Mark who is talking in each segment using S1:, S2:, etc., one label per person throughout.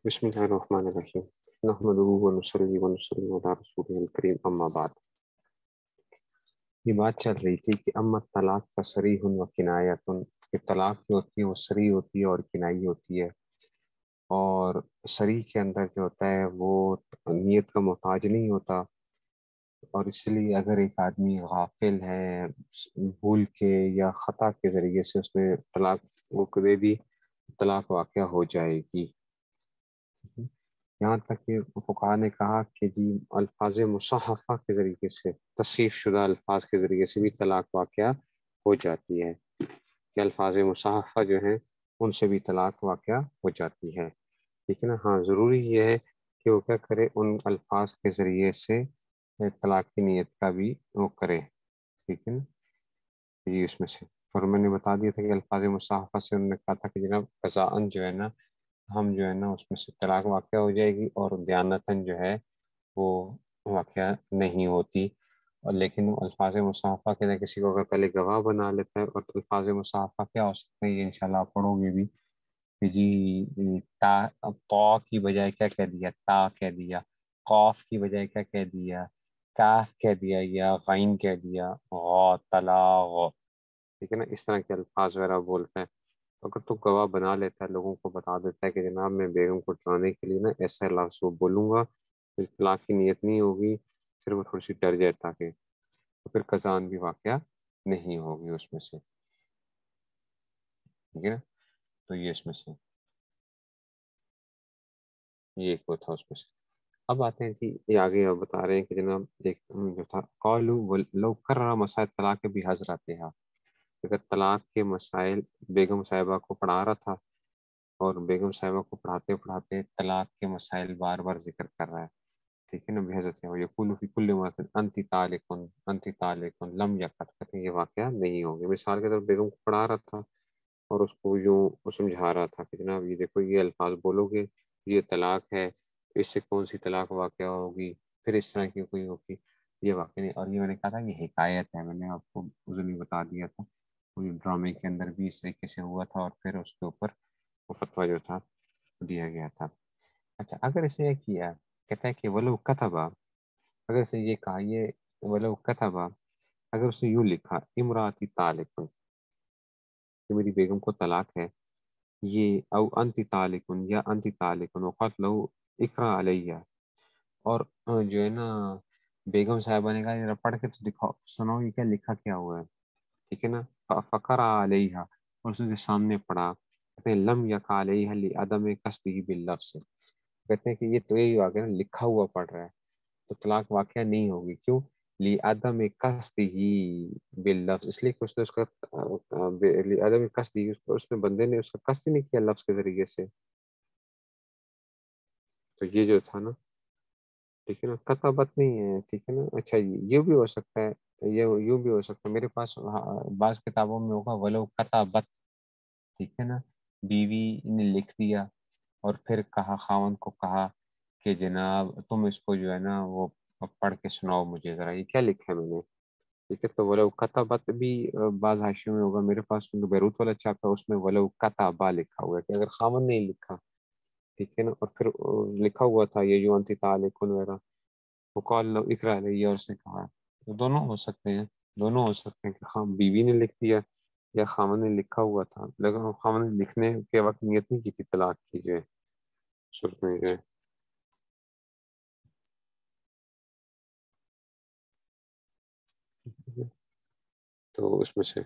S1: بسم اللہ الرحمن الرحیم نحمدہ ونصلی ونسلم علی رسولہ الکریم اما بعد۔ یہ بات چل رہی تھی کہ اما طلاق کا صریح و کنایۃ، کہ طلاق جو ہوتی ہے وہ صریح ہوتی ہے اور کنائی ہوتی ہے، اور صریح کے اندر جو ہوتا ہے وہ نیت کا محتاج نہیں ہوتا، اور اس لیے اگر ایک آدمی غافل ہے، بھول کے یا خطا کے ذریعے سے اس نے طلاق وہ دے دی، طلاق واقع ہو جائے گی۔ یہاں تک کہ فقہا نے کہا کہ جی الفاظ مصحفہ کے ذریعے سے، تصحیف شدہ الفاظ کے ذریعے سے بھی طلاق واقع ہو جاتی ہے، کہ الفاظ مصحفہ جو ہیں ان سے بھی طلاق واقع ہو جاتی ہے، ٹھیک ہے نا۔ ہاں ضروری یہ ہے کہ وہ کیا کرے، ان الفاظ کے ذریعے سے طلاق کی نیت کا بھی وہ کرے، ٹھیک ہے نا جی۔ اس میں سے اور میں نے بتا دیا تھا کہ الفاظ مصحفہ سے انہوں نے کہا تھا کہ جناب قضاءً جو ہے نا، ہم جو ہے نا اس میں سے طلاق واقع ہو جائے گی، اور دیانتاً جو ہے وہ واقع نہیں ہوتی، اور لیکن الفاظ مصحفہ کے کسی کو اگر پہلے گواہ بنا لیتا ہے، اور الفاظ مصحفہ کیا ہو سکتے ہیں یہ انشاءاللہ آپ پڑھو گے بھی کہ جی تا کی بجائے کیا کہہ دیا، تا کہہ دیا، قاف کی بجائے کیا کہہ دیا، کاف کہہ دیا، یا غین کہہ دیا، غا طلاق، ٹھیک ہے نا، اس طرح کے الفاظ وغیرہ بولتے ہیں۔ اگر تو گواہ بنا لیتا ہے، لوگوں کو بتا دیتا ہے کہ جناب میں بیگم کو ڈرانے کے لیے نا ایسا لفظ بولوں گا، طلاق کی نیت نہیں ہوگی، پھر وہ تھوڑی سی ڈر جائے تاکہ، تو پھر قضاءً بھی واقعہ نہیں ہوگی اس میں سے، ٹھیک ہے نا۔ تو یہ اس میں سے یہ ایک وہ تھا اس میں سے۔ اب آتے ہیں کہ یہ آگے اب بتا رہے ہیں کہ جناب ایک جو تھا قالوا لو کرر مسائل طلاق بھی حضرت، اگر طلاق کے مسائل بیگم صاحبہ کو پڑھا رہا تھا، اور بیگم صاحبہ کو پڑھاتے پڑھاتے طلاق کے مسائل بار بار ذکر کر رہا ہے، ٹھیک ہے نا، بحضرت ہے یقول فی کل مرۃ انت طالق انت طالق لم یقت، کہتے ہیں یہ واقعہ نہیں ہوگی۔ مثال کے طور پر بیگم کو پڑھا رہا تھا اور اس کو یوں سمجھا رہا تھا کہ جناب یہ دیکھو یہ الفاظ بولو گے، یہ طلاق ہے، اس سے کون سی طلاق واقع ہوگی، پھر اس طرح کی کوئی ہوگی، یہ واقع نہیں۔ اور یہ میں نے کہا تھا یہ حکایت ہے، میں نے آپ کو اس دن بتا دیا تھا، کوئی ڈرامے کے اندر بھی اس طریقے سے ہوا تھا، اور پھر اس کے اوپر وہ فتویٰ جو تھا دیا گیا تھا۔ اچھا اگر اس نے یہ کیا، کہتا ہے کہ ولو کتبا، اگر اس نے یہ کہا، یہ ولو کتبا، اگر اس نے یوں لکھا امراتی طالق، کہ میری بیگم کو طلاق ہے، یہ او انتی طالق یا انتی طالق وقت لو اقرا علیہ، اور جو ہے نا بیگم صاحبہ نے کہا ذرا پڑھ کے تو دکھاؤ، سناؤ یہ کیا لکھا کیا ہوا ہے، ٹھیک ہے نا، فقرا علیہ، اور اس کے سامنے پڑھا، کہتے ہیں لم یقع علیہ لعدم قصدہ باللفظ، کہتے ہیں کہ یہ تو یہی واقعہ نا لکھا ہوا پڑھ رہا ہے تو طلاق واقعہ نہیں ہوگی، کیوں؟ لعدم قصدہ باللفظ، اس لیے کہ اس نے اس کا لعدم قصدہ، اس نے بندے نے اس کا قصد نہیں کیا لفظ کے ذریعے سے، تو یہ جو تھا نا، ٹھیک ہے نا، کتابت نہیں ہے، ٹھیک ہے نا۔ اچھا یہ بھی ہو سکتا ہے، یہ یوں بھی ہو سکتا ہے، میرے پاس بعض کتابوں میں ہوگا ولو کتابت، ٹھیک ہے نا، بیوی نے لکھ دیا اور پھر کہا، خاوند کو کہا کہ جناب تم اس کو جو ہے نا وہ پڑھ کے سناؤ مجھے ذرا، یہ کیا لکھا ہے میں نے، ٹھیک ہے۔ تو ولو کتابت بھی بعض حاشیوں میں ہوگا، میرے پاس بیروت والا چھاپا ہے اس میں ولو کتابا لکھا ہوا ہے، کہ اگر خاوند نہیں لکھا، ٹھیک ہے نا، اور پھر لکھا ہوا تھا یہ جو انتی طالق وغیرہ، وہ قال لو اقرا علیہ، اور اس نے کہا، تو دونوں ہو سکتے ہیں، دونوں ہو سکتے ہیں کہ بیوی نے لکھ دیا یا خامن نے لکھا ہوا تھا، لیکن خامن نے لکھنے کے وقت نیت نہیں کی تھی طلاق کی جو ہے صورت میں جو ہے۔ تو اس میں سے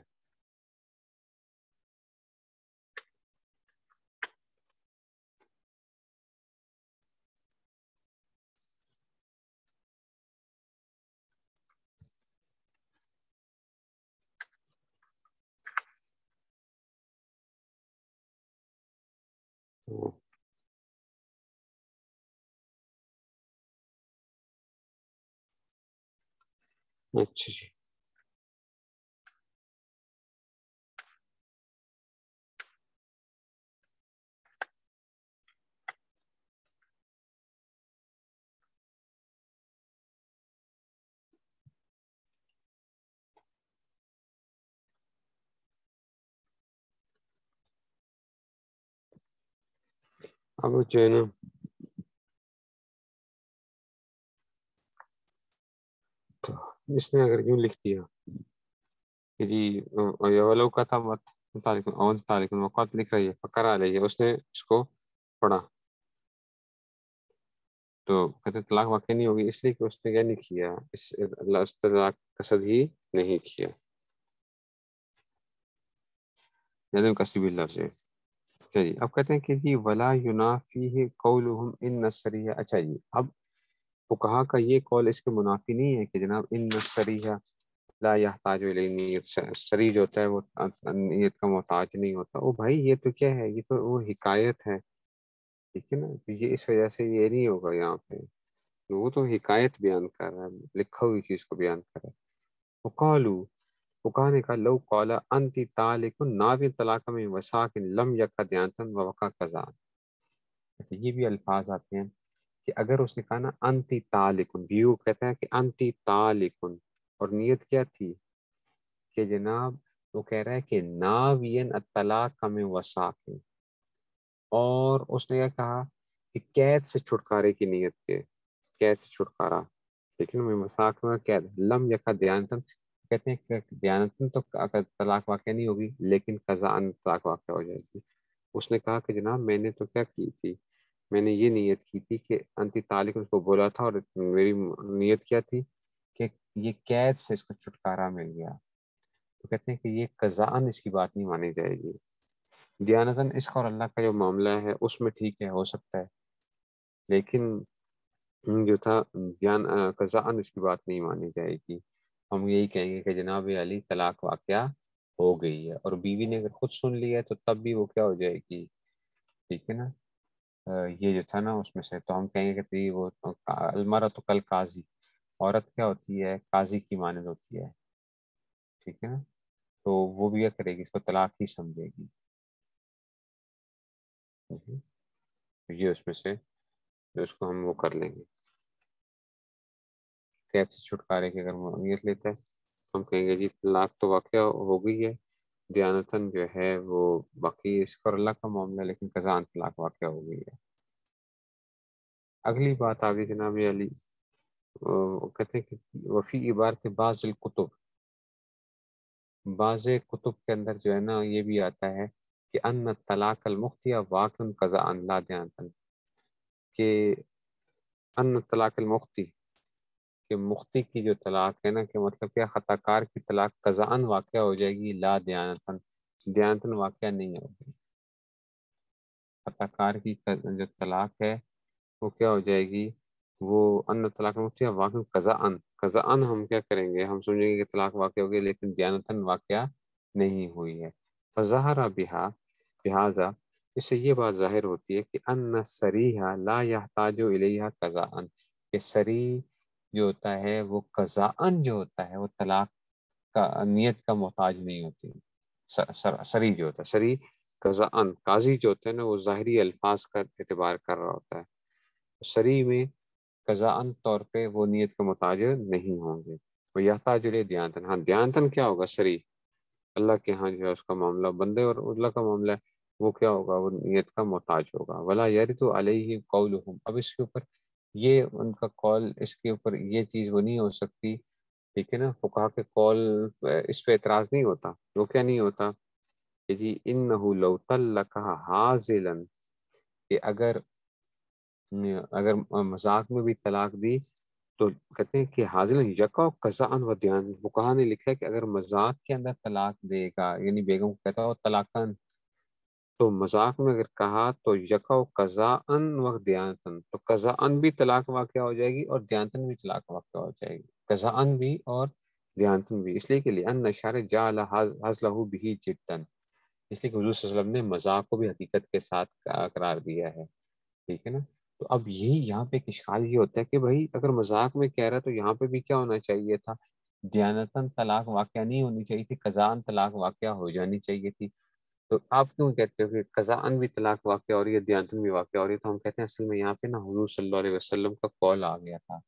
S1: اچھا جی، अब जो है ना, तो इसने अगर यूं लिख दिया कि जी ये वालों का था मत तालिकुन अवन तालिकुन वक़ात लिख रही है फकरा आलैहि, उसने इसको पढ़ा, तो कहते तलाक वाक़ई नहीं होगी, इसलिए कि उसने क्या नहीं किया, इस अल्लाह उस तलाक का कसद ही नहीं किया, यानी कसी भी लफ्ज़ है। चलिए अब कहते हैं कि जी वला युनाफी कौलुहुम इन नसरिया। अच्छा जी, अब फुकहा का ये कौल इसके मुनाफी नहीं है कि जनाब इन नसरिया ला यहताजु इलैहि नियत, सरी जो होता है वो नियत का मोहताज नहीं होता। ओ भाई ये तो क्या है, ये तो वो हिकायत है, ठीक है ना, तो ये इस वजह से ये नहीं होगा यहाँ पे, वो तो हिकायत बयान कर रहा है, लिखा हुई चीज को बयान कर रहा है। वकालू, वो कहा ने कहा लो कौला अंति तालिकुन नाबि तलाक में वसाकिन लम यका ध्यानतन व वका कजा। अच्छा ये भी अल्फाज आते हैं कि अगर उसने कहा ना अंति तालिकुन, व्यू कहता है कि अंति तालिकुन, और नियत क्या थी कि जनाब वो कह रहा है कि नावियन तलाक में वसाकिन, और उसने क्या कहा कि कैद से छुटकारे की नियत के, कैद से छुटकारा, लेकिन मैं मसाक में कैद लम यका दयानतन, कहते हैं कि दयानतन तो अगर तलाक वाक़या नहीं होगी लेकिन कज़ाअन तलाक वाक़या हो जाएगी। उसने कहा कि जनाब मैंने तो क्या की थी, मैंने ये नियत की थी कि अंति तालिक उसको बोला था, और मेरी नियत क्या थी कि ये कैद से इसको छुटकारा मिल गया, तो कहते हैं कि ये कज़ाअन इसकी बात नहीं मानी जाएगी। दयानतन इसका और अल्लाह का जो मामला है उसमें ठीक है, हो सकता है, लेकिन जो था ज्ञान कज़ाअन इसकी बात नहीं मानी जाएगी। हम यही कहेंगे कि जनाब अली तलाक वाक़या हो गई है, और बीवी ने अगर खुद सुन लिया है तो तब भी वो क्या हो जाएगी, ठीक है ना। ये जो था ना उसमें से तो हम कहेंगे कि तेरी वो अलमारा तो कल काजी, औरत क्या होती है, काजी की मानद होती है, ठीक है ना, तो वो भी क्या करेगी, इसको तलाक ही समझेगी। तो ये उसमें से जो उसको हम वो कर लेंगे, कैद से छुटकारे की अगर वो नियत लेता है तो हम कहेंगे जी तलाक तो वाक़या हो गई है, दयानतन जो है वो बाकी इसका और अल्लाह का मामला है, लेकिन कज़ान तलाक वाक़या हो गई है। अगली बात आगे जनाब ये अली वो कहते हैं कि वफ़ी इबारत बाज़िल कुतुब, बाज़ कुतुब के अंदर जो है ना ये भी आता है कि अन्न तलाक अल मुख्तिया वाक़िन कज़ाअन ला दयानतन, कि अन्न तलाक अल मुख्ती, कि मुख्ती की जो तलाक है ना, कि मतलब क्या खताकार की तलाक कज़ाअन वाक़या हो जाएगी ला दयानतन, दयानतन वाक़या नहीं होगी। खताकार की जो तलाक है वो क्या हो जाएगी, वो अन्न तलाक मुफ्ती है वाक़ कज़ाअन, कज़ाअन हम क्या करेंगे, हम समझेंगे कि तलाक वाक़या हो गई लेकिन दयानतन वाक़या नहीं हुई है। फ़ज़हरा बिहा, लिहाजा इससे ये बात ज़ाहिर होती है कि अन्न सरीहा ला यहताजु इलैहा कज़ाअन, कि सरी जो होता है वो कज़ाअन जो होता है वो तलाक का नियत का मोहताज नहीं होती। सरी जो होता है, सरी कज़ाअन, काजी जो होता है ना वो ज़ाहिरी अल्फाज का एतबार कर रहा होता है, सरी में कज़ाअन तौर पे वो नियत का मोहताज नहीं होंगे। वो यहताजुल दयानतन, हाँ दयानतन क्या होगा, सरी अल्लाह के यहाँ जो है उसका मामला, बंदे और अल्लाह का मामला है, वो क्या होगा, वो नियत का मोहताज होगा। वला यरितु अलैहि कौलुहुम, अब इसके ऊपर ये उनका कौल, इसके ऊपर ये चीज़ वो नहीं हो सकती, ठीक है ना, फुकहा के कौल इस पे एतराज़ नहीं होता, वो क्या नहीं होता कि जी इन्नहु लौ तल्लक़हा हाज़िलन, कि अगर मजाक में भी तलाक दी तो कहते हैं कि हाजिर यका कज़ाअन व दयान, फुकहा ने लिखा है कि अगर मजाक के अंदर तलाक देगा, यानी बेगम को कहता हो तलाकन, तो मजाक में अगर कहा तो यका कज़ाअन व दयानतन, तो कज़ाअन भी तलाक वाक़या हो जाएगी और दयानतन भी तलाक वाक़या हो जाएगी, कज़ाअन भी और दयानतन भी, इसलिए के लिए अन नशारे जाल हज़लहु बिही जिद्दन, इसलिए कि हुज़ूर सल्लल्लाहु अलैहि वसल्लम ने मजाक को भी हकीकत के साथ करार दिया है, ठीक है ना। तो अब यही यहाँ पे एक इश्काल ये होता है कि भाई अगर मजाक में कह रहा है तो यहाँ पे भी क्या होना चाहिए था, दयानतन तलाक वाक़या नहीं होनी चाहिए थी, कज़ान तलाक वाक़या हो जानी चाहिए थी। तो आप क्यों कहते हो कि कज़ान भी तलाक वाक़या हो रही है, दयानतन भी वाक़या हो रही है, तो हम कहते हैं असल में यहाँ पे ना हुज़ूर सल्लल्लाहु अलैहि वसल्लम का कॉल आ गया था,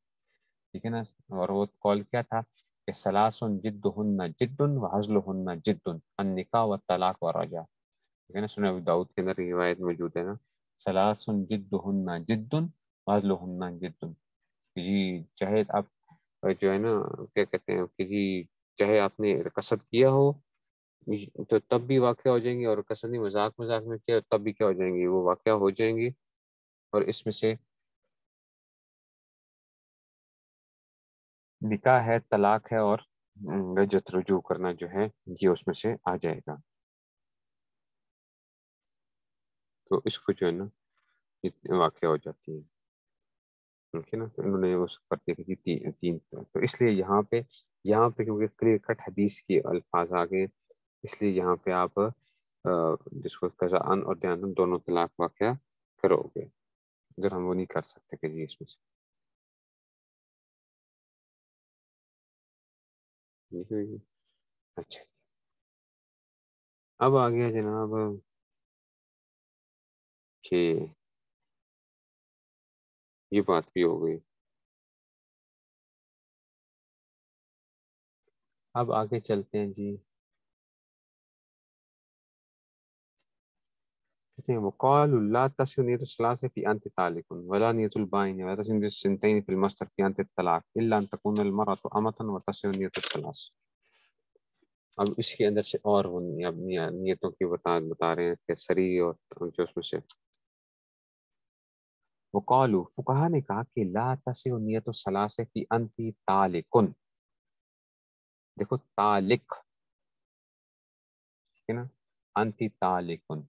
S1: ठीक है ना। और वो कॉल क्या था कि सलासुन जिद्दुहुन्ना जिद्दुन व हज़्लुहुन्ना जिद्दुन, अन निकाह व तलाक व रजा, ठीक है ना, सुना अबू दाऊद के अंदर रिवायत मौजूद है ना, सलासुन जिद्दुहुन्ना जिद्दुन वाज़लुहुन्ना जिद्दुन। जी चाहे आप जो है ना क्या कहते हैं कि जी चाहे आपने कसद किया हो तो तब भी वाक़या हो जाएंगी, और कसद नहीं मजाक मजाक में किया तब भी क्या हो जाएंगी, वो वाक़या हो जाएंगी। और इसमें से निकाह है, तलाक है, और रजत रुजू करना जो है ये उसमें से आ जाएगा। तो इसको जो है ना ये वाक़या हो जाती है। ठीक है ना, तो इन्होंने उस पर देखी थी तीन तो इसलिए यहाँ पे क्योंकि क्लियर कट हदीस के अल्फाज आ गए, इसलिए यहाँ पे आप जिसको कज़ाअन और दयान दोनों तलाक वाक़या करोगे, अगर हम वो नहीं कर सकते कि जी इसमें से। ठीक है जी। अच्छा, अब आ गया जनाब कि ये बात भी हो गई। अब आगे चलते हैं जी। कहते हैं वक़ालू ला तसिहु नियतु सलासा फी अंति तालिकुन वला नियतुल बाइन वला तसिहु नियतु सिनतैन फिल मस्तर फी अंति तलाक इल्ला अन तकून अल मरअतु अमतन व तसिहु नियतु सलास। अब इसके अंदर से और वो नियतों की बता रहे हैं कि सरी और जो उसमें से वक़ालू फुकहा ने कहा कि ला तसिहु नियतु सलासा फी अंति तालिकुन। देखो तालिक, ठीक है ना, अंति तालिकुन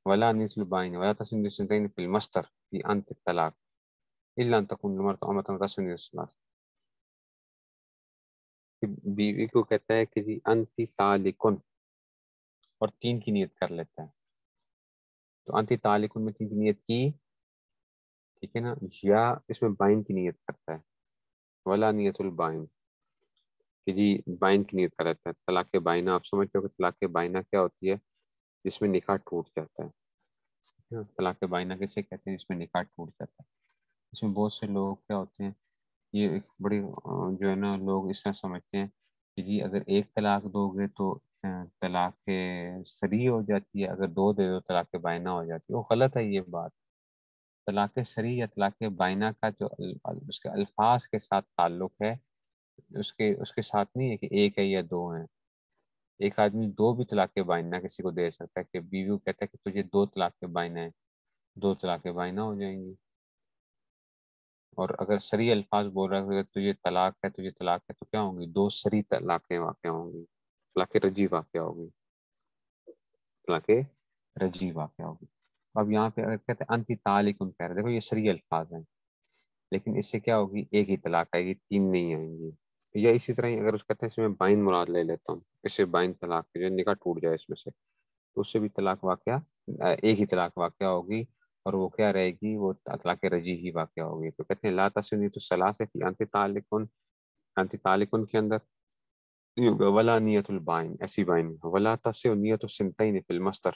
S1: वला नियतुल बाइन वला तसिहु नियतु सिनतैन फिल मस्तर फी अंति तलाक इल्ला अन तकून अल मरअतु अमतन व तसिहु नियतु सलास। कि बीवी को कहता है कि जी अंति तालिकुन और तीन की नियत कर लेता है। तो अंति तालिकुन में तीन की नियत की, ठीक है ना, या इसमें बाइन की नियत करता है, वला नियतुल बाइन कि जी बाइन की नियत कर लेता है। तलाक बाइना आप समझते हो कि तलाक बाइना क्या होती है, जिसमें निकाह टूट जाता है। हाँ, तलाक बाइना किसे कहते हैं, जिसमें निकाह टूट जाता है। इसमें बहुत से लोग क्या होते हैं, ये एक बड़ी जो है ना लोग इस तरह समझते हैं कि जी अगर एक तलाक दोगे तो तलाक सरी हो जाती है, अगर दो दे दो तलाक बायना हो जाती है। वो गलत है ये बात। तलाक सरी या तलाक बायना का जो उसके अल्फाज के साथ ताल्लुक है, उसके उसके साथ नहीं है कि एक है या दो हैं। एक आदमी दो भी तलाक बायना किसी को दे सकता है, कि बीवी को कहता है कि तुझे दो तलाक बायना है, दो तलाक बायना हो जाएंगी। और अगर सरी अल्फाज बोल रहा है अगर तुझे तलाक है, तुझे तलाक है, तो क्या होंगी, दो सरी तलाकें वाक़ होंगी, तलाक रजी वाक़ होगी, तलाक रजी वाक़ होगी। अब यहाँ पे अगर कहते हैं अंति तालिकुन कह रहे हैं, देखो ये सरी अल्फाज हैं, लेकिन इससे क्या होगी, एक ही तलाक आएगी, तीन नहीं आएंगी। या इसी तरह ही अगर उस कहते हैं इसमें बाइन मुराद ले लेता हूँ, इससे बाइन तलाक जो निकाह टूट जाए इसमें से, तो उससे भी तलाक वाक़या एक ही तलाक वाक़या होगी, और वो क्या रहेगी, वो तलाक रजी ही वाक़या होगी। तो कहते हैं ला तस्नी तो सलाह से कि अंति तालिकुन के अंदर ये होगा वला नियतुल बाइन, ऐसी बाइन वला तस्से नियतु सिनतैन फिल मस्तर,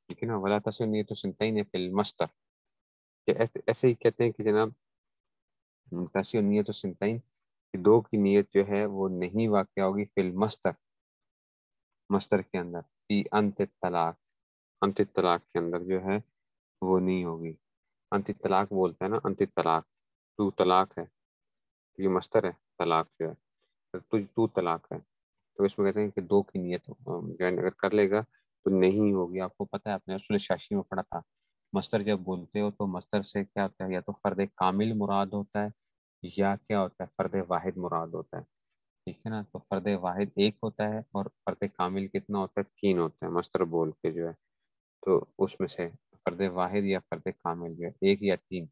S1: ठीक है ना, वला तस्से नियतु सिनतैन फिल मस्तर। ये ऐसे ही कहते हैं कि जनाब तस्से नियतु सिनतैन कि दो की नियत जो है वो नहीं वाक़या होगी फिल मस्तर, मस्तर के अंदर फी अंत तलाक, अंत तलाक के अंदर जो है वो नहीं होगी। अंत तलाक बोलता है ना, अंत तलाक, तू तलाक है, ये मस्तर है, तलाक जो है, तो तू तलाक है। तो इसमें कहते हैं कि दो की नियत जो है अगर कर लेगा तो नहीं होगी। आपको पता है, आपने रसूल शाशी में पढ़ा था, मस्तर जब बोलते हो तो मस्तर से क्या होता है, या तो फर्द कामिल मुराद होता है, या क्या होता है, फर्द वाहिद मुराद होता है। ठीक है ना, तो फर्द वाहिद एक होता है और फर्द कामिल कितना होता है, तीन होता है मस्तर बोल के जो है। तो उसमें से फर्द वाहिद या फर्द कामिल जो है एक या तीन,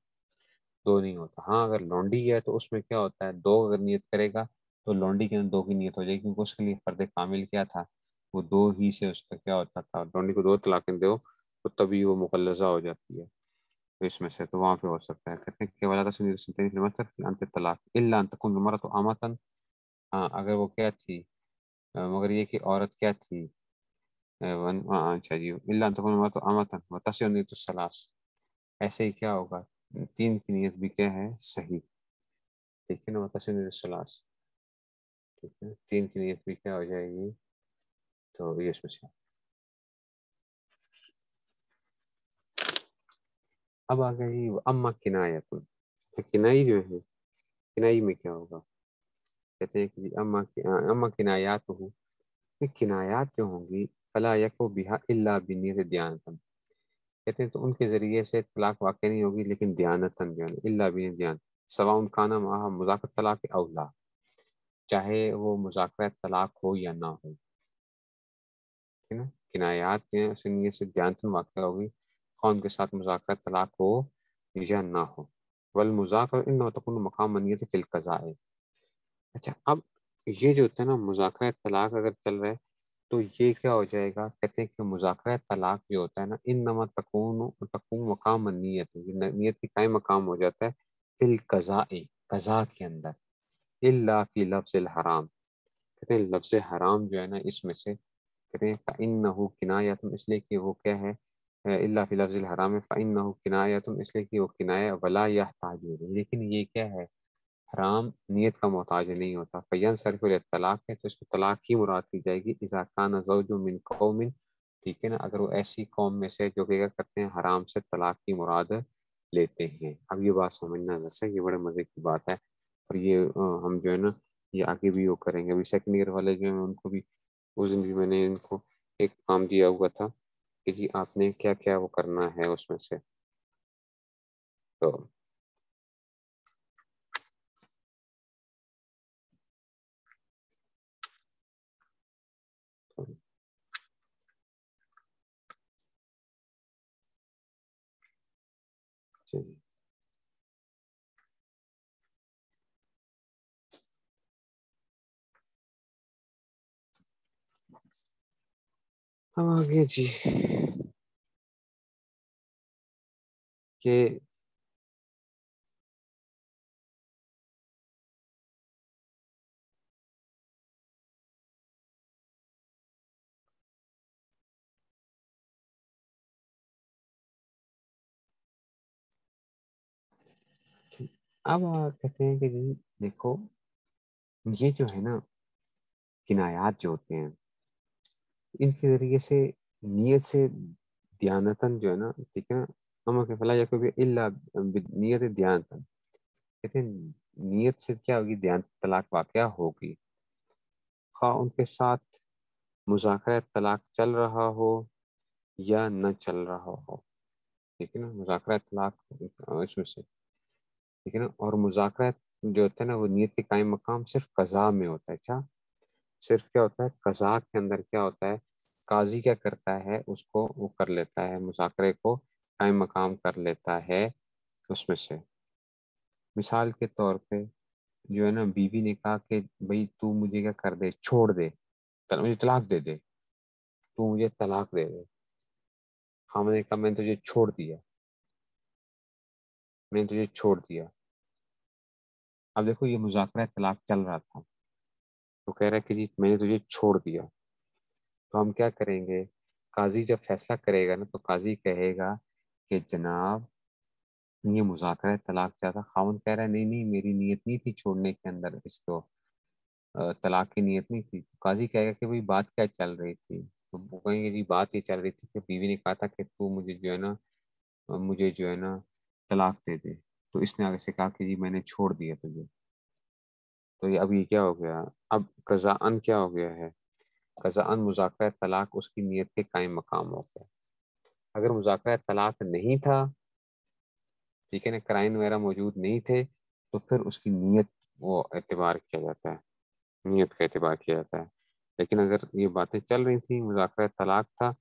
S1: दो नहीं होता। हाँ अगर लौंडी है तो उसमें क्या होता है, दो अगर नियत करेगा तो लौंडी के अंदर दो की नियत हो जाएगी, क्योंकि उसके लिए फर्द कामिल क्या था, वो दो ही से उसका क्या होता था, लौंडी को दो तलाकें दो तो तभी वो मुगल्लज़ा हो जाती है। तो इसमें से तो वहां पे हो सकता है, कहते हैं कि वला तस्नीय सुनते हैं मतलब अंत तलाक इल्ला अन तकुन मरअतु अमतन। हाँ अगर वो क्या थी, मगर ये कि औरत क्या थी, हाँ, अच्छा जी, इल्ला अन तकुन मरअतु अमतन व तस्नीय नियतु सलास, ऐसे ही क्या होगा, तीन की नियत भी क्या है, सही। ठीक है ना, तस्नीय नियतु सलास, ठीक है, तीन की नियत भी क्या हो जाएगी, तो ये इसमें से अब आ गया जी अम्मा किनायतुन। तो किनाई जो है, किनाई में क्या होगा? कहते हैं कि अम्मा किनायात हो, ये किनायात जो होंगी फला यको बिहा इल्ला बिनियत दयानतन। कहते हैं तो उनके जरिए से तलाक वाक़ नहीं होगी, लेकिन दयानतन जो है इल्ला बिनियत दयान, सवाउन काना माहा मुज़ाकर तलाक औला, चाहे वो मुज़ाकर तलाक हो या ना हो। है ना, किनायात के सुनिए से दयानतन वाक़ होगी, कौन के साथ मुज़ाकर तलाक हो या ना हो। वल मुज़ाकर इन तकुन मकाम मनियत फिल क़ज़ाए। अच्छा, अब ये जो होता है ना मुज़ाकरा तलाक अगर चल रहा है, तो ये क्या हो जाएगा? कहते हैं कि मुज़ाकरा तलाक जो होता है ना, इन नमा तकून तकून मकाम नीयत, नीयत की कायम मकाम हो जाता है फिल कज़ाए, कज़ा के अंदर, इल्ला फी लफ्ज़िल हराम। कहते हैं लफ्ज़ हराम जो है ना इसमें से, कहते हैं फ़इन्नहु किनायतुन, इसलिए कि वो क्या है, इल्ला फी लफ्ज़िल हराम है, फ़इन्नहु किनायतुन, इसलिए कि वो किनाया, वला यहताजु, लेकिन ये क्या है, हराम नियत का मोहताज नहीं होता। फ़यन सरफ़ तलाक है तो इसको तलाक की मुराद की जाएगी, इज़ा कान ज़ौजु मिन कौमिन, ठीक है ना, अगर वो ऐसी कौम में से जो क्या करते हैं, हराम से तलाक की मुराद लेते हैं। अब ये बात समझना वैसे, ये बड़े मज़े की बात है। और ये हम जो है ना, ये आगे भी वो करेंगे। अभी सेकंड ईयर वाले जो हैं उनको भी, उस दिन भी मैंने इनको एक काम दिया हुआ था कि जी आपने क्या क्या वो करना है उसमें से। तो चलिए, हम आगे जी कि अब कहते हैं कि जी देखो, ये जो है ना किनायात जो होते हैं, इनके जरिए से नियत से दयानतन जो है ना, ठीक है ना, हम के फला या भी इल्ला नियत दयानतन, कहते हैं नियत से क्या होगी, ध्यान तलाक वाक़या होगी, खा उनके साथ मुज़ाकरा तलाक चल रहा हो या न चल रहा हो। ठीक है ना, मुज़ाकरा तलाक इसमें से, ठीक है ना, और मुज़ाकरा जो होता है ना वो नियत के कायम मकाम सिर्फ कज़ा में होता है। अच्छा, सिर्फ क्या होता है कज़ा के अंदर, क्या होता है, काजी क्या करता है, उसको वो कर लेता है, मुज़ाकरे को कायम मकाम कर लेता है उसमें से। मिसाल के तौर पे जो है ना, बीवी ने कहा कि भाई तू मुझे क्या कर दे, छोड़ दे, मुझे तलाक दे दे, तू मुझे तलाक दे दे। हाँ, मैंने कहा मैंने तुझे छोड़ दिया, मैंने तुझे छोड़ दिया। अब देखो ये मुज़ाकरा तलाक चल रहा था, तो कह रहा है कि जी मैंने तुझे छोड़ दिया। तो हम क्या करेंगे, काजी जब फैसला करेगा ना, तो काजी कहेगा कि जनाब ये मुज़ाकरा तलाक चाहता, खाउन कह रहा है नहीं नहीं मेरी नीयत नहीं थी छोड़ने के अंदर, इसको तलाक की नीयत नहीं थी। तो काजी कहेगा कि भाई बात क्या चल रही थी, तो वो कहेंगे जी बात ये चल रही थी कि बीवी ने कहा था कि तू मुझे जो है ना, मुझे जो है ना तलाक दे दे, तो इसने आगे से कहा कि जी मैंने छोड़ दिया तुझे। तो ये अब ये क्या हो गया, अब कज़ाअन क्या हो गया है, कज़ाअन मुज़ाकरा तलाक उसकी नीयत के कायम मकाम हो गया। अगर मुज़ाकरा तलाक नहीं था, ठीक है ना, क्राइन वगैरह मौजूद नहीं थे, तो फिर उसकी नीयत वो एतबार किया जाता है, नीयत का एतबार किया जाता है। लेकिन अगर ये बातें चल रही थी, मुज़ाकरा तलाक था,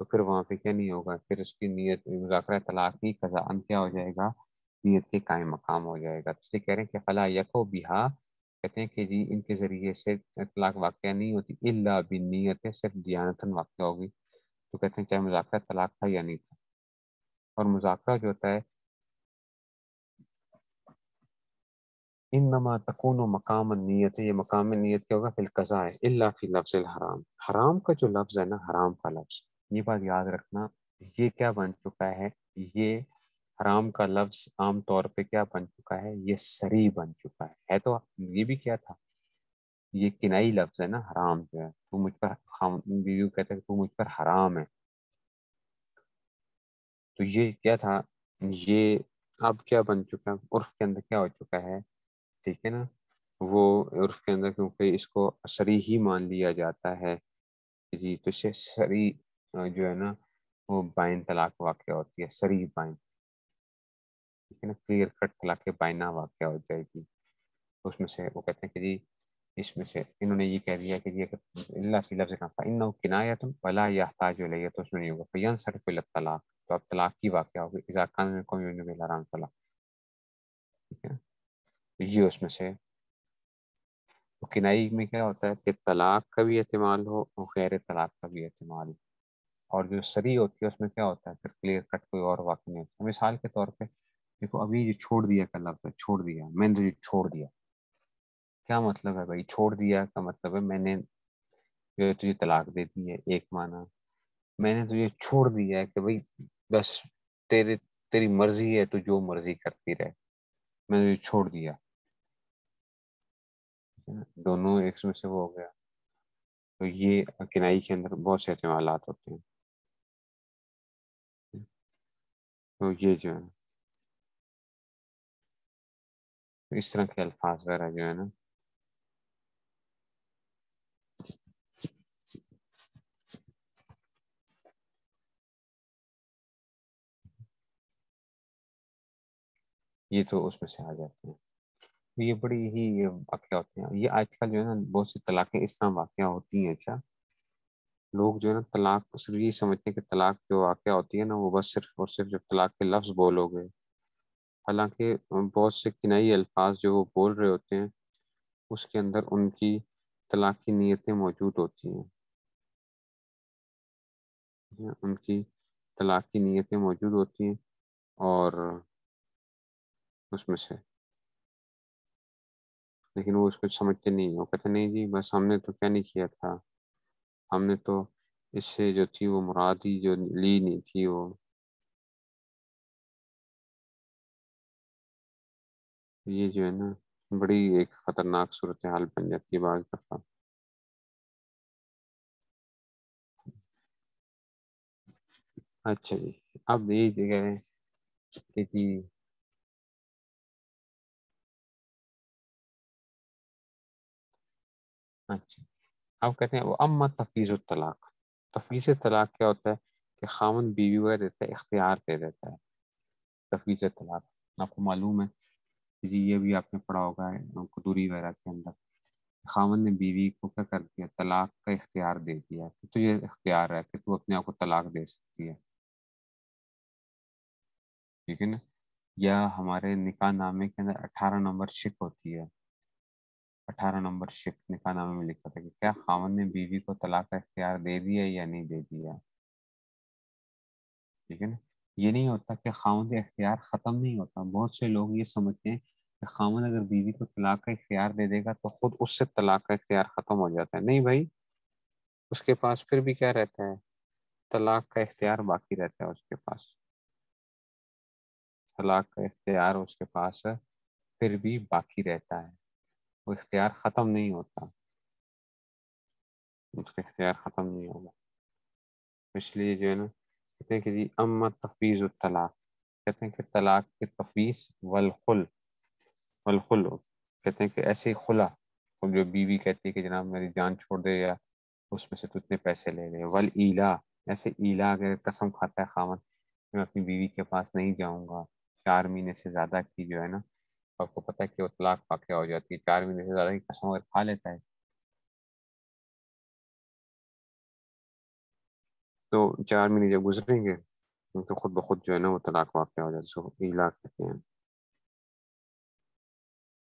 S1: तो फिर वहाँ पे क्या नहीं होगा, फिर उसकी नीयत मुज़ाकरा तलाक ही कज़ाअन क्या हो जाएगा, नीयत के कायम मकाम हो जाएगा। तो इसलिए कह रहे हैं कि फला यको बिहा, कहते हैं कि जी इनके ज़रिए से तलाक वाक़या नहीं होती, इल्ला बिन्नियत, सिर्फ दियानतन वाक़या होगी। तो कहते हैं चाहे मुज़ाकरा तलाक था या नहीं था। और मुज़ाकरा जो होता है, इन्नमा तकूनु मकाम नीयत, ये मकाम नीयत क्या होगा, फिल कज़ा है, इल्ला फी लफ्ज़िल हराम। हराम का जो लफ्ज़ है ना, हराम का लफ्ज़, ये बात याद रखना, ये क्या बन चुका है, ये हराम का लफ्ज़ आम तौर पे क्या बन चुका है, ये सरी बन चुका है तो ये भी क्या था, ये किनाई लफ्ज़ है ना, हराम जो है, तू मुझ पर, हम बीवी कहते हैं तू मुझ पर हराम है, तो ये क्या था, یہ اب کیا بن چکا ہے، عرف کے اندر کیا ہو چکا ہے، ٹھیک ہے نا، وہ عرف کے اندر کیونکہ اس کو صریح ہی مان لیا جاتا ہے جی، تو اسے صریح جو ہے نا وہ بائن طلاق واقع ہوتی ہے، صریح بائن، ٹھیک ہے نا، کلیئر کٹ طلاق بائنہ واقع ہو جائے گی، تو اس میں سے وہ کہتے ہیں کہ جی اس میں سے انہوں نے یہ کہہ دیا کہ یہ اللہ فی لفظ کا فإنه کنایۃ ولا یحتاج الیہ، تو اس میں نہیں ہوگا فینصرف الی الطلاق، تو اب طلاق کی واقع ہوگی اذا کان منکم یؤمنون بالله طلاق، ٹھیک ہے، تو یہ اس میں سے تو کنائی میں کیا ہوتا ہے کہ طلاق کا بھی احتمال ہو اور غیر طلاق کا بھی احتمال ہو، اور جو صریح ہوتی ہے اس میں کیا ہوتا ہے پھر کلیئر کٹ کوئی اور واقع نہیں ہوتا، مثال کے طور پہ دیکھو ابھی جو چھوڑ دیا کا لفظ ہے، چھوڑ دیا، میں نے تجھے چھوڑ دیا، کیا مطلب ہے بھائی، چھوڑ دیا کا مطلب ہے میں نے جو ہے تجھے طلاق دے دی ہے، ایک معنی میں نے تجھے چھوڑ دیا ہے کہ بھائی بس تیری مرضی ہے تو جو مرضی کرتی رہے، میں نے تجھے چھوڑ دیا، دونوں ایک میں سے وہ ہو گیا، تو یہ کنائی کے اندر بہت سے احتمالات ہوتے ہیں، تو یہ جو ہے اس طرح کے الفاظ وغیرہ جو ہے نا یہ تو اس میں سے آ جاتے ہیں، یہ بڑی ہی واقعہ ہوتے ہیں، یہ آج کل جو ہے نا بہت سی طلاقیں اس طرح واقعہ ہوتی ہیں، اچھا لوگ جو ہے نا طلاق کو صرف یہ سمجھتے ہیں کہ طلاق جو واقعہ ہوتی ہے نا وہ بس صرف اور صرف جب طلاق کے لفظ بولو گے، حالانکہ بہت سے کنائی الفاظ جو وہ بول رہے ہوتے ہیں اس کے اندر ان کی طلاق کی نیتیں موجود ہوتی ہیں، ان کی طلاق کی نیتیں موجود ہوتی ہیں، اور اس میں سے لیکن وہ اس کو سمجھتے نہیں ہیں، وہ کہتے نہیں جی بس ہم نے تو کیا نہیں کیا تھا، ہم نے تو اس سے جو تھی وہ مرادی جو لی نہیں تھی وہ، یہ جو ہے نا بڑی ایک خطرناک صورتحال بن جاتی ہے بعض دفعہ۔ اچھا جی، اب یہی کہہ رہے ہیں کہ جی اچھا، اب کہتے ہیں وہ اما تفویض الطلاق، تفویض طلاق کیا ہوتا ہے کہ خاوند بیوی کو دیتا ہے، اختیار دے دیتا ہے، تفویض طلاق آپ کو معلوم ہے کہ جی یہ بھی آپ نے پڑھا ہوگا ہے قدوری وغیرہ کے اندر، خاوند نے بیوی کو کیا کر دیا، طلاق کا اختیار دے دیا کہ تو یہ اختیار ہے کہ تو اپنے آپ کو طلاق دے سکتی ہے، ٹھیک ہے نا، یا ہمارے نکاح نامے کے اندر 18 نمبر شک ہوتی ہے، 18 نمبر شک نکاح نامے میں لکھا تھا کہ کیا خاوند نے بیوی کو طلاق کا اختیار دے دیا یا نہیں دے دیا، ٹھیک ہے نا، یہ نہیں ہوتا کہ خاوند کا اختیار ختم نہیں ہوتا، بہت سے لوگ یہ سمجھتے ہیں کہ خاوند اگر بیوی کو طلاق کا اختیار دے دے گا تو خود اس سے طلاق کا اختیار ختم ہو جاتا ہے، نہیں بھائی، اس کے پاس پھر بھی کیا رہتا ہے، طلاق کا اختیار باقی رہتا ہے اس کے پاس، طلاق کا اختیار اس کے پاس پھر بھی باقی رہتا ہے، وہ اختیار ختم نہیں ہوتا، اس کا اختیار ختم نہیں ہوگا، اس لیے جو ہے نا کہتے ہیں کہ جی اما تفویض الطلاق، کہتے ہیں کہ طلاق کے تفویض والخلع کہتے ہیں کہ ایسے ہی خلا، جو بیوی کہتی ہے کہ جناب میری جان چھوڑ دے یا اس میں سے تو اتنے پیسے لے لے، والایلا ایسے ایلا اگر قسم کھاتا ہے خامن میں اپنی بیوی کے پاس نہیں جاؤں گا 4 مہینے سے زیادہ کی جو ہے نا، آپ کو پتہ ہے کہ وہ طلاق واقع ہو جاتی ہے، 4 مہینے سے زیادہ کی قسم اگر کھا لیتا ہے تو 4 مہینے جب گزریں گے تو خود بخود جو ہے نا وہ طلاق واقع ہو جاتا ہے، اس کو ایلا کہتے ہیں،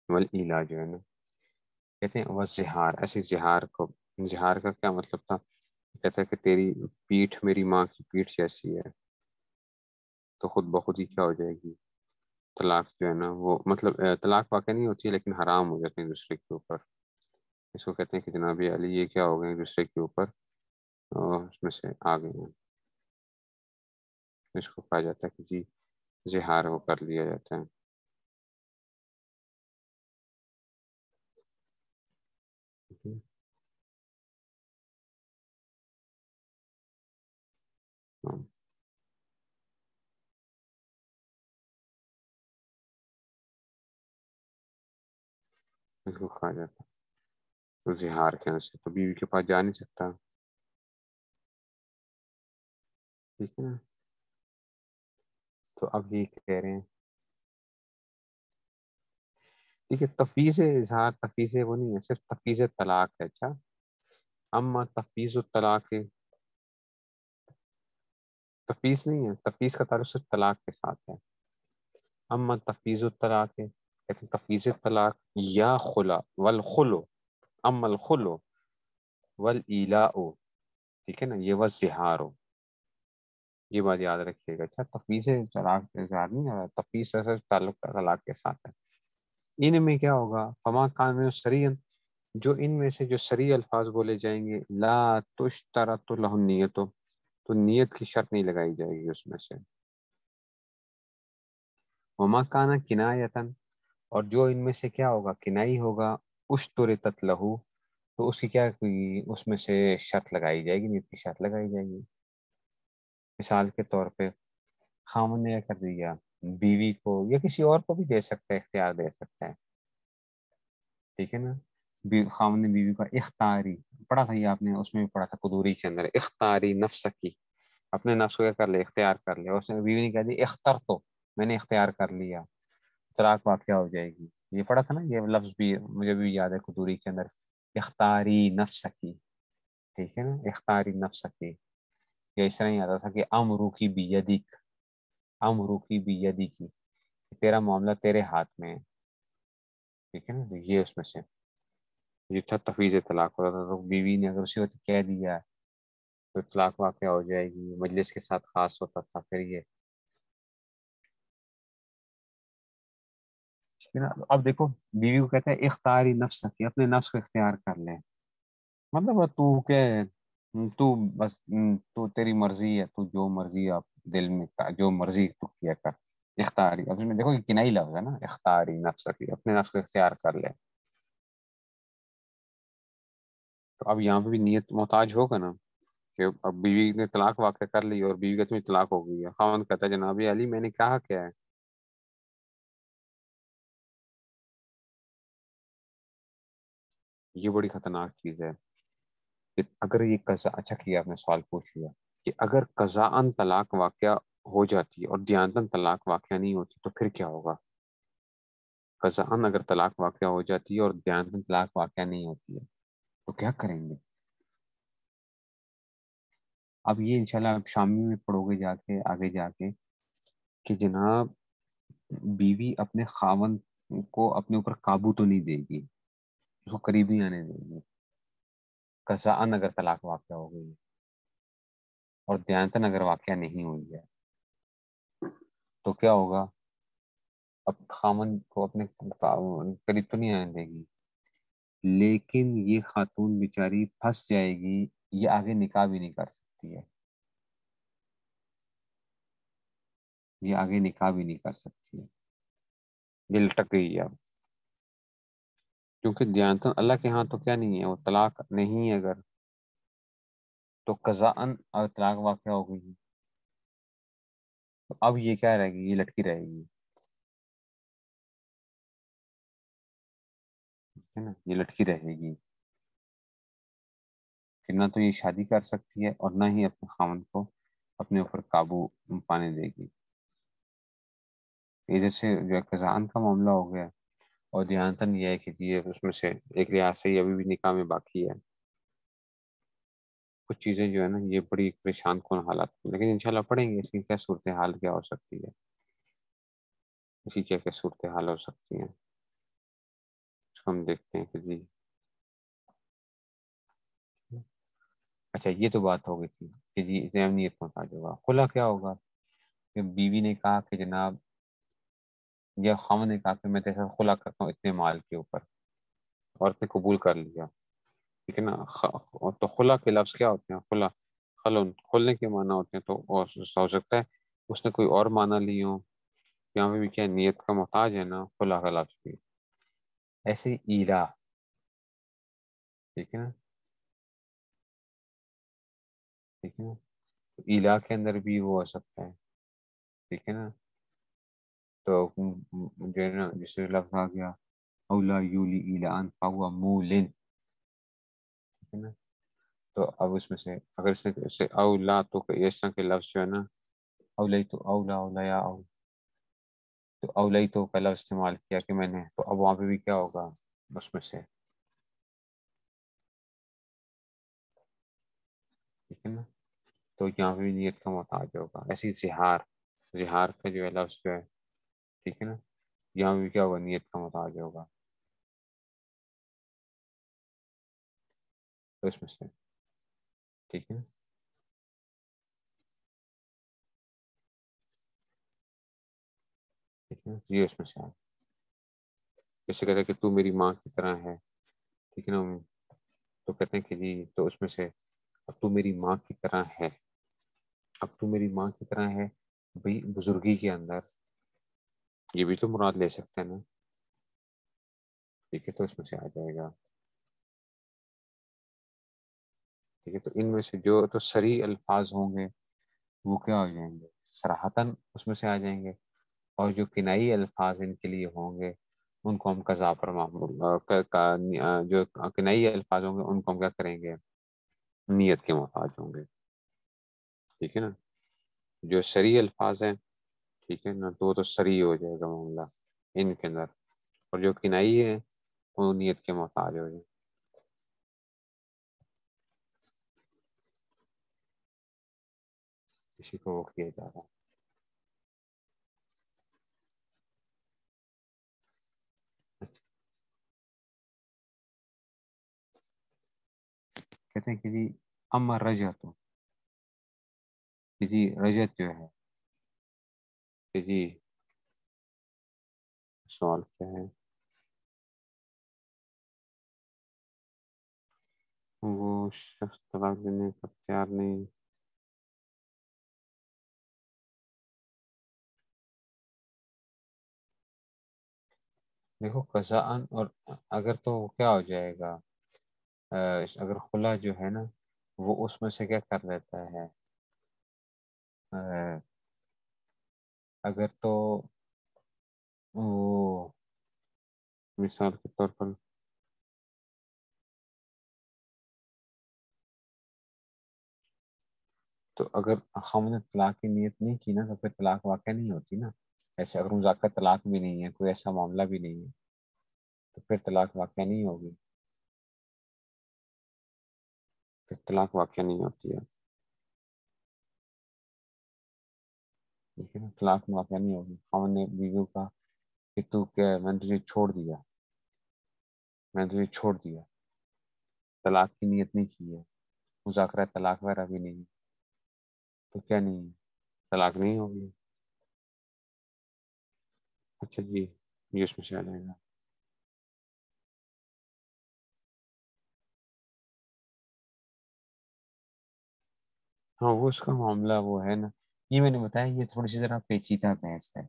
S1: والایلا جو ہے نا کہتے ہیں والزہار، ایسے زہار کو، زہار کا کیا مطلب تھا، کہتا ہے کہ تیری پیٹھ میری ماں کی پیٹھ جیسی ہے، تو خود بخود ہی کیا ہو جائے گی، طلاق جو ہے نا وہ مطلب طلاق واقع نہیں ہوتی ہے لیکن حرام ہو جاتے ہیں دوسرے کے اوپر، اس کو کہتے ہیں کہ جناب علی یہ کیا ہو گئے ہیں دوسرے کے اوپر اس میں سے آ گئے ہیں، اس کو کہا جاتا ہے کہ جی زہار وہ کر لیا جاتا ہے، ہاں اس کو کہا جاتا ہے، تو زہار کے اندر سے تو بیوی کے پاس جا نہیں سکتا، ٹھیک ہے نا. تو اب یہ کہہ رہے ہیں ٹھیک ہے، تفویض اظہار تفویض وہ نہیں ہے، صرف تفویض طلاق ہے. اچھا، اما تفویض الطلاق، تفویض نہیں ہے، تفویض کا تعلق صرف طلاق کے ساتھ ہے. اما تفویض الطلاق ہے، کہتے ہیں تفویض طلاق یا خلا والخلو، اما الخلو والالاء، ٹھیک ہے نا، یہ والزہار، یہ بات یاد رکھیے گا. اچھا، تفویض طلاق اظہار نہیں ہے، تفویض سے صرف تعلق طلاق کے ساتھ ہے. ان میں کیا ہوگا، فما کان میں سریعن، جو ان میں سے جو سریع الفاظ بولے جائیں گے، لا تشترط له النیت، تو نیت کی شرط نہیں لگائی جائے گی اس میں سے. وما کانا کنایتن، اور جو ان میں سے کیا ہوگا کنائی ہوگا، اشترطت لہو، تو اس کی کیا کوئی اس میں سے شرط لگائی جائے گی، نیت کی شرط لگائی جائے گی. مثال کے طور پہ خامن نے کر دیا بیوی کو، یا کسی اور کو بھی دے سکتا ہے، اختیار دے سکتا ہے، ٹھیک ہے نا. خامن نے بیوی کا اختیاری پڑھا تھا، یہ آپ نے اس میں بھی پڑھا تھا قدوری کے اندر، اختیاری نفس کی، اپنے نفس کو کیا کر لے، اختیار کر لے. اس نے بیوی نے کہا دی اختر تو، میں نے اختیار کر لیا، طلاق واقع ہو جائے گی. یہ پڑھا تھا نا، یہ لفظ بھی مجھے بھی یاد ہے قدوری کے اندر، اختیاری نفس کی، ٹھیک ہے نا، اختیاری نفس کی. یا اس طرح ہی آتا تھا کہ امرو کی بیدک، امرو کی بیدی کی، تیرا معاملہ تیرے ہاتھ میں ہے، ٹھیک ہے نا. تو یہ اس میں سے یہ تھا تفویض طلاق ہوتا تھا. تو بیوی نے اگر اسی وقت کہہ دیا تو طلاق واقع ہو جائے گی، مجلس کے ساتھ خاص ہوتا تھا پھر یہ، ٹھیک ہے نا. اب دیکھو بیوی کو کہتا ہے اختیاری نفس کی، اپنے نفس کو اختیار کر لے، مطلب تو کہ تو بس تو تیری مرضی ہے، تو جو مرضی آپ دل میں جو مرضی تو کیا کر. اختیاری، اب اس میں دیکھو یہ کنائی لفظ ہے نا، اختیاری نفس کی، اپنے نفس کو اختیار کر لے. تو اب یہاں پہ بھی نیت محتاج ہوگا نا، کہ اب بیوی نے طلاق واقع کر لی اور بیوی کا تمہیں طلاق ہو گئی ہے، خاوند کہتا ہے جناب علی میں نے کہا کیا ہے. یہ بڑی خطرناک چیز ہے کہ اگر یہ قضا، اچھا کیا آپ نے سوال پوچھ لیا، کہ اگر قضاءً طلاق واقعہ ہو جاتی ہے اور دیانتاً طلاق واقعہ نہیں ہوتی تو پھر کیا ہوگا. قضاءً اگر طلاق واقعہ ہو جاتی ہے اور دیانتاً طلاق واقعہ نہیں ہوتی ہے تو کیا کریں گے. اب یہ انشاءاللہ آپ شامی میں پڑھو گے جا کے آگے جا کے، کہ جناب بیوی اپنے خاوند کو اپنے اوپر قابو تو نہیں دے گی، اس کو قریب نہیں آنے دے گی، قضاءً اگر طلاق واقعہ ہو گئی اور دیانتاً اگر واقعہ نہیں ہوئی ہے تو کیا ہوگا. اب خاوند کو اپنے قریب تو نہیں آنے دے گی، لیکن یہ خاتون بیچاری پھنس جائے گی، یہ آگے نکاح بھی نہیں کر سکتی ہے، یہ آگے نکاح بھی نہیں کر سکتی ہے، یہ لٹک گئی ہے اب. کیونکہ دیانتاً اللہ کے ہاں تو کیا نہیں ہے، وہ طلاق نہیں ہے اگر، تو قضاءً اگر طلاق واقعہ ہو گئی تو اب یہ کیا رہے گی، یہ لٹکی رہے گی، ہے نا، یہ لٹکی رہے گی. کہ نہ تو یہ شادی کر سکتی ہے اور نہ ہی اپنے خاوند کو اپنے اوپر قابو پانے دے گی. یہ جیسے جو قضاءً کا معاملہ ہو گیا، اور دیانتاً یہ ہے کہ یہ اس میں سے ایک لحاظ سے یہ ابھی بھی نکاح میں باقی ہے. کچھ چیزیں جو ہے نا یہ بڑی پریشان کن حالات ہیں، لیکن انشاءاللہ پڑھیں گے اس کی کیا صورتحال کیا ہو سکتی ہے، اسی کیا کیا صورتحال ہو سکتی ہیں، اس کو ہم دیکھتے ہیں کہ جی. اچھا یہ تو بات ہو گئی تھی کہ جی ضمنیت محتاج ہوگا. خلا کیا ہوگا، کہ بیوی نے کہا کہ جناب، یا خاوند نے کہا کہ میں تیرے ساتھ خلا کرتا ہوں اتنے مال کے اوپر، عورت نے قبول کر لیا، ٹھیک ہے نا. تو خلا کے لفظ کیا ہوتے ہیں، خلا خلون کھولنے کے معنی ہوتے ہیں. تو ہو سکتا ہے اس نے کوئی اور معنی لی ہو، یہاں پہ بھی کیا نیت کا محتاج ہے نا خلا کا لفظ بھی. ایسے ہی ایلا، ٹھیک ہے نا، ٹھیک ہے نا. تو ایلا کے اندر بھی وہ ہو سکتا ہے، ٹھیک ہے نا. تو جو ہے نا جسے لفظ آ گیا اولا یولی ایلان فہو مولن، ٹھیک ہے نا. تو اب اس میں سے اگر اس سے اولا تو اس طرح کے لفظ جو ہے نا، اولی تو اولا اولا یا تو اولی تو کا لفظ استعمال کیا کہ میں نے، تو اب وہاں پہ بھی کیا ہوگا اس میں سے، ٹھیک ہے نا. تو یہاں پہ بھی نیت کا محتاج ہوگا. ایسی زہار، زہار کا جو ہے لفظ جو ہے، ٹھیک ہے نا، یہاں بھی کیا ہوگا، نیت کا محتاج ہوگا. تو اس میں سے ٹھیک ہے نا. ٹھیک ہے نا، یہ اس میں سے جیسے کہتے ہیں کہ تو میری ماں کی طرح ہے، ٹھیک ہے نا. تو کہتے ہیں کہ جی تو اس میں سے اب تو میری ماں کی طرح ہے، اب تو میری ماں کی طرح ہے بھئی بزرگی کے اندر، یہ بھی تو مراد لے سکتے ہیں نا. ٹھیک ہے، تو اس میں سے آ جائے گا. ٹھیک ہے، تو ان میں سے جو تو صریح الفاظ ہوں گے وہ کیا ہو جائیں گے، صراحتاً اس میں سے آ جائیں گے. اور جو کنائی الفاظ ان کے لیے ہوں گے ان کو ہم قضا پر معمول جو کنائی الفاظ ہوں گے ان کو ہم کیا کریں گے، نیت کے محتاج ہوں گے. ٹھیک ہے نا. جو صریح الفاظ ہیں، ٹھیک ہے نا، تو وہ تو صریح ہو جائے گا معاملہ ان کے اندر. اور جو کنائی ہے وہ نیت کے محتاج ہو جائے. کسی کو وہ کیا جا رہا ہے. اچھا، کہتے ہیں کہ جی اما رجت، کہ جی رجت جو ہے، کہ جی سوال کیا ہے، وہ شخص طلاق دینے پر تیار نہیں. دیکھو قضاءً، اور اگر تو کیا ہو جائے گا، اگر خلا جو ہے نا وہ اس میں سے کیا کر لیتا ہے، اگر تو وہ مثال کے طور پر تو اگر ہم نے طلاق کی نیت نہیں کی نا تو پھر طلاق واقع نہیں ہوتی نا. ایسے اگر مذاکرہ طلاق بھی نہیں ہے، کوئی ایسا معاملہ بھی نہیں ہے، تو پھر طلاق واقع نہیں ہوگی، پھر طلاق واقع نہیں ہوتی ہے. ٹھیک ہے نا، طلاق واقع نہیں ہوگی. ہم نے بیوی کا کہ تو کیا ہے، میں نے تجھے چھوڑ دیا، میں نے تجھے چھوڑ دیا، طلاق کی نیت نہیں کی ہے، مذاکرہ طلاق وغیرہ بھی نہیں ہے، تو کیا نہیں ہے، طلاق نہیں ہوگی. اچھا جی، یہ اس میں سے آ جائے گا. ہاں وہ اس کا معاملہ وہ ہے نا، یہ میں نے بتایا یہ تھوڑی سی ذرا پیچیدہ بحث ہے.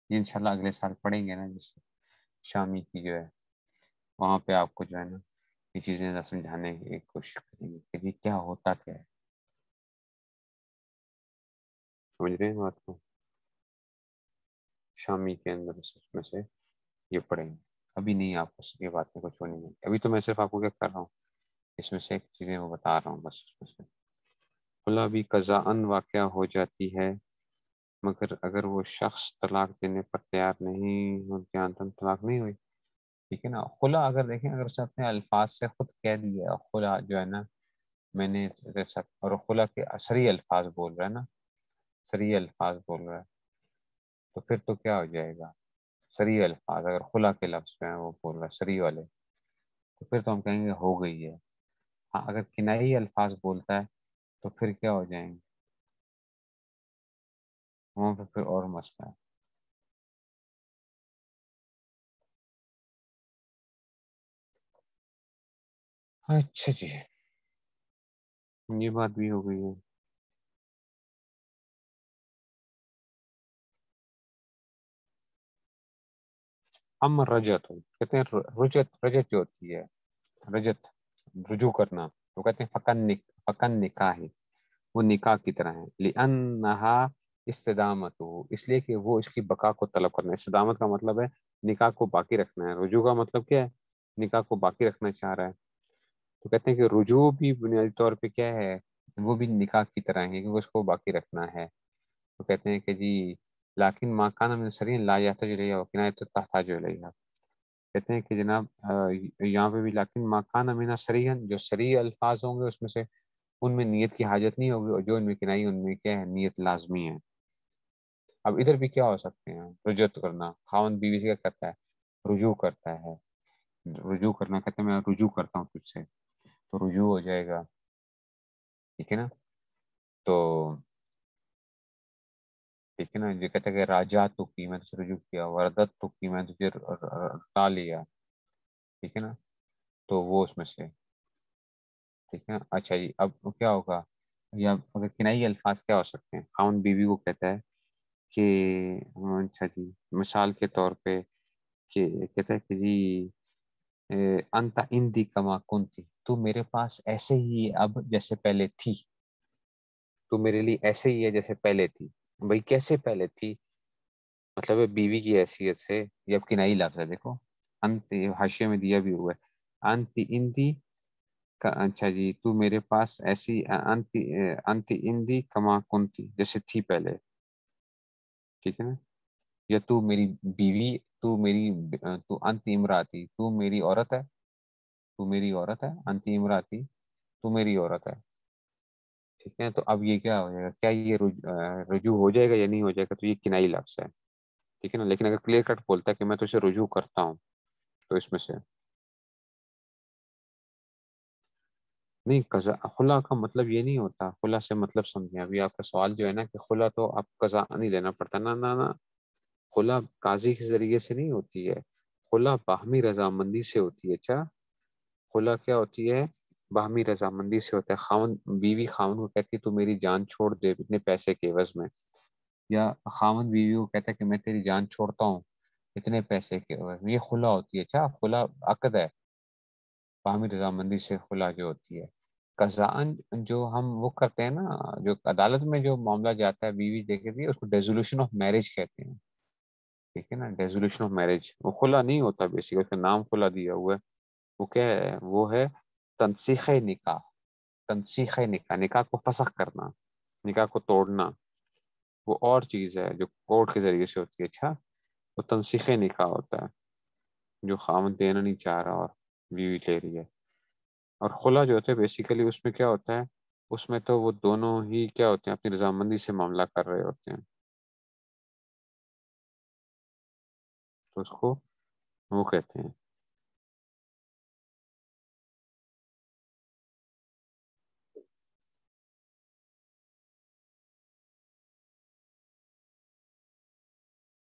S1: یہ انشاءاللہ اگلے سال پڑھیں گے نا، جس شامی کی جو ہے وہاں پہ آپ کو جو ہے نا یہ چیزیں ذرا سمجھانے کی کوشش کریں گے کہ یہ کیا ہوتا کیا ہے. سمجھ رہے ہیں بات کو، شامی کے اندر اس میں سے یہ پڑھیں گے. ابھی نہیں، آپ کو یہ باتیں کچھ ہونی نہیں. ابھی تو میں صرف آپ کو کیا کر رہا ہوں، اس میں سے ایک چیزیں وہ بتا رہا ہوں بس. اس میں سے خلا بھی قضاءً واقع ہو جاتی ہے، مگر اگر وہ شخص طلاق دینے پر تیار نہیں ہو، جانتاً طلاق نہیں ہوئی. ٹھیک ہے نا. خلا اگر دیکھیں، اگر اس نے اپنے الفاظ سے خود کہہ دیا خلا جو ہے نا میں نے، اور خلا کے صریح الفاظ بول رہا ہے نا، صریح الفاظ بول رہا ہے، تو پھر تو کیا ہو جائے گا، صریح الفاظ اگر خلا کے لفظ جو ہیں وہ بول رہا ہے صریح والے، تو پھر تو ہم کہیں گے ہو گئی ہے. ہاں اگر کنائی الفاظ بولتا ہے تو پھر کیا ہو جائیں گے، وہاں پہ پھر اور مسئلہ ہے. اچھا جی، یہ بات بھی ہو گئی ہے. ہم رجت کہتے ہیں، رجت رجت جو ہوتی ہے، رجت رجوع کرنا، وہ کہتے ہیں فکن نکاح، وہ نکاح کی طرح ہے. لأنہا استدامت ہو، اس لیے کہ وہ اس کی بقا کو طلب کرنا ہے. استدامت کا مطلب ہے निकाह को बाकी रखना है। रुजू का मतलब क्या है? निकाह को बाकी रखना चाह रहा है। तो कहते हैं कि रुजू भी बुनियादी तौर पे क्या है, वो भी निकाह की तरह है, क्योंकि उसको बाकी रखना है। तो कहते हैं कि जी लाकिन माकाना मिन सरीन ला याहताज इलैहा व किनायतु तहताजु इलैहा। कहते हैं कि जनाब यहाँ पे भी लाकिन माकाना मिना सरीहन, जो सरी अल्फाज होंगे उसमें से उनमें नियत की हाजत नहीं होगी, और जो इनमें किनाई उनमें क्या है, नियत लाजमी है। अब इधर भी क्या हो सकते हैं, रुजूत करना, खावन बीवी से क्या करता है, रुजू करता है। रुजू करना कहते हैं मैं रुजू करता हूँ तुझसे, तो रुजू हो जाएगा। ठीक है ना। तो ठीक है ना, जो कहते हैं कि राजा तो की मैं तुझे रुजू किया, वरदत तो की मैं तुझे ला लिया। ठीक है ना। तो वो उसमें से। ठीक है ना। अच्छा जी, अब क्या होगा, या अगर किनाई अल्फाज क्या हो सकते हैं, खाउन बीवी को कहता है कि अच्छा जी मिसाल के तौर पे कि कहता है कि जी अंता इंदी कमा कुंती, तू मेरे पास ऐसे ही है अब जैसे पहले थी। तू मेरे लिए ऐसे ही है जैसे पहले थी। भाई कैसे पहले थी, मतलब है बीवी की हैसियत से। ये अब किनाई लफ्ज है, देखो अंत हाशिया में दिया भी हुआ है। अंति इंदी अच्छा जी तू मेरे पास ऐसी अंति इंदी कमा कुंती, जैसे थी पहले। ठीक है ना। या तू मेरी बीवी, तू मेरी तू अंत इमराती, तू मेरी औरत है। तू मेरी औरत है, अंत इमराती, तू मेरी औरत है। ठीक है। तो अब ये क्या हो जाएगा, क्या ये रुजू हो जाएगा या नहीं हो जाएगा, तो ये किनाई लफ्ज है। ठीक है ना। लेकिन अगर क्लियर कट बोलता है कि मैं तुझे रुजू करता हूँ, तो इसमें से नहीं। कजा खुला का मतलब ये नहीं होता, खुला से मतलब समझे अभी आपका सवाल जो है ना, कि खुला तो आप कजा नहीं लेना पड़ता, ना ना ना। खुला काजी के जरिए से नहीं होती है, खुला बाहमी रजामंदी से होती है। अच्छा, खुला क्या होती है, बाहमी रजामंदी से होता है। खावन बीवी खावन को कहती है तू मेरी जान छोड़ दे इतने पैसे के एवज में, या खावन बीवी को कहता है कि मैं तेरी जान छोड़ता हूँ इतने पैसे के एवज में। ये खुला होती है। अच्छा, खुला अकद है, बाहमी रजामंदी से खुला जो होती है। कजान जो हम वो करते हैं ना, जो अदालत में जो मामला जाता है बीवी देखे दिए, उसको डेजोल्यूशन ऑफ मैरिज कहते हैं। ठीक है ना। डेजोल्यूशन ऑफ मैरिज वो खुला नहीं होता, बेसिकली उसका नाम खुला दिया हुआ है। वो क्या है, वो है तनसीख निकाह। तनसीख निकाह, निकाह को फसख करना, निकाह को तोड़ना, वो और चीज है जो कोर्ट के जरिए से होती है। अच्छा, वो तनसीख निकाह होता है, जो खामन देना नहीं चाह रहा और बीवी ले रही है। और खुला जो होता है बेसिकली उसमें क्या होता है, उसमें तो वो दोनों ही क्या होते हैं, अपनी रजामंदी से मामला कर रहे होते हैं। तो उसको वो कहते हैं।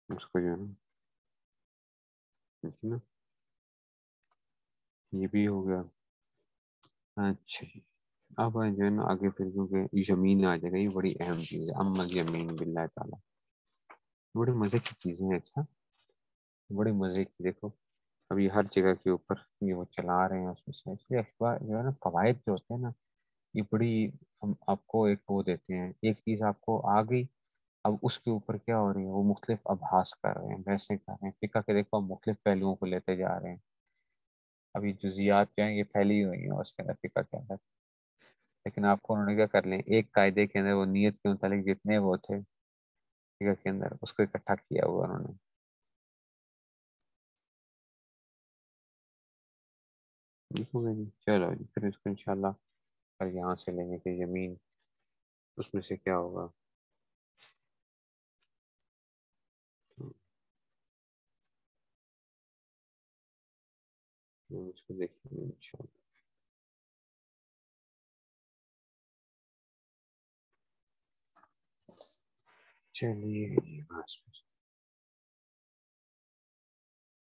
S1: उसको जो है ना, ठीक है ना। ये भी हो गया। अच्छा जी। अब जो है ना आगे फिर, क्योंकि जमीन आ जाएगा, ये बड़ी अहम चीज है। अम्मल यमीन बिल्लाह ताला, बड़े मजे की चीजें हैं। अच्छा, बड़े मजे की, देखो अभी हर जगह के ऊपर ये वो चला रहे हैं उसमें से। इसलिए अखबार जो है ना, कवायद जो होते हैं ना, ये बड़ी, हम आपको एक वो देते हैं, एक चीज आपको आ गई, अब उसके ऊपर क्या हो रही है, वो मुख्तलिफ आभास कर रहे हैं, वैसे कर रहे हैं, फिका के देखो हम मुख्तलिफ पहलुओं को लेते जा रहे हैं। अभी जुजियात जो है ये फैली हुई है उसके अंदर, फिका के अंदर। लेकिन आपको उन्होंने क्या कर लिया, एक कायदे के अंदर वो नियत के मुतालिक जितने वो थे फिका के अंदर, उसको इकट्ठा किया हुआ उन्होंने। ठीक हो गया जी। चलो जी, फिर इसको इंशाल्लाह कल यहाँ से लेंगे कि जमीन उसमें से क्या होगा। तो उसको देखेंगे इंशाल्लाह। चलिए, बस